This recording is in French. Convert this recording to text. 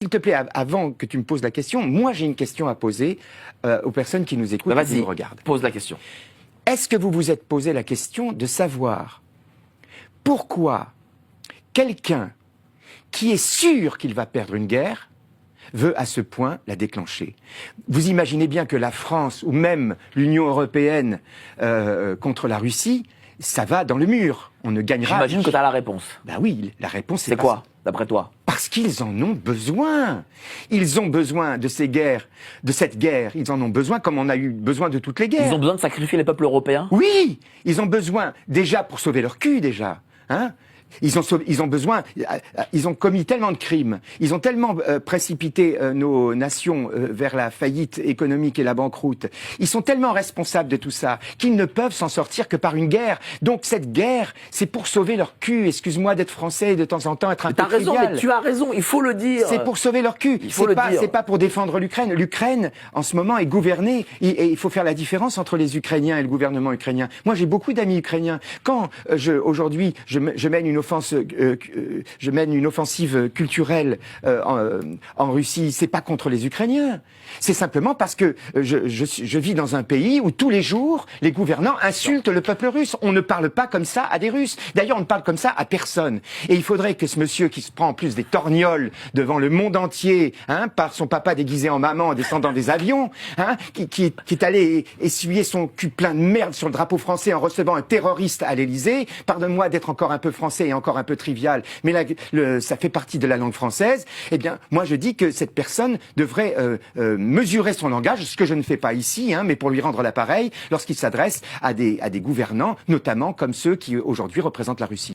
S'il te plaît, avant que tu me poses la question, moi j'ai une question à poser aux personnes qui nous écoutent et qui nous regardent. Pose la question. Est-ce que vous vous êtes posé la question de savoir pourquoi quelqu'un qui est sûr qu'il va perdre une guerre veut à ce point la déclencher? Vous imaginez bien que la France ou même l'Union européenne contre la Russie, ça va dans le mur. On ne gagnera. J'imagine que tu as la réponse. Ben oui, la réponse c'est quoi, d'après toi? Parce qu'ils en ont besoin. Ils ont besoin de ces guerres, de cette guerre. Ils en ont besoin comme on a eu besoin de toutes les guerres. Ils ont besoin de sacrifier les peuples européens? Oui, ils ont besoin déjà pour sauver leur cul déjà. Hein? Ils ont besoin, ils ont commis tellement de crimes, ils ont tellement précipité nos nations vers la faillite économique et la banqueroute. Ils sont tellement responsables de tout ça qu'ils ne peuvent s'en sortir que par une guerre. Donc cette guerre, c'est pour sauver leur cul. Excuse-moi d'être français et de temps en temps être un peu trivial. T'as raison, mais tu as raison, il faut le dire. C'est pour sauver leur cul. C'est pas pour défendre l'Ukraine. L'Ukraine, en ce moment, est gouvernée. Et il faut faire la différence entre les Ukrainiens et le gouvernement ukrainien. Moi, j'ai beaucoup d'amis ukrainiens. Quand aujourd'hui, je mène une offensive culturelle en Russie, c'est pas contre les Ukrainiens. C'est simplement parce que je vis dans un pays où tous les jours, les gouvernants insultent le peuple russe. On ne parle pas comme ça à des Russes. D'ailleurs, on ne parle comme ça à personne. Et il faudrait que ce monsieur qui se prend en plus des torgnoles devant le monde entier, hein, par son papa déguisé en maman en descendant des avions, hein, qui est allé essuyer son cul plein de merde sur le drapeau français en recevant un terroriste à l'Élysée. Pardonne-moi d'être encore un peu français et encore un peu trivial, mais là, ça fait partie de la langue française. Eh bien, moi je dis que cette personne devrait mesurer son langage, ce que je ne fais pas ici, hein, mais pour lui rendre l'appareil lorsqu'il s'adresse à des gouvernants, notamment comme ceux qui aujourd'hui représentent la Russie.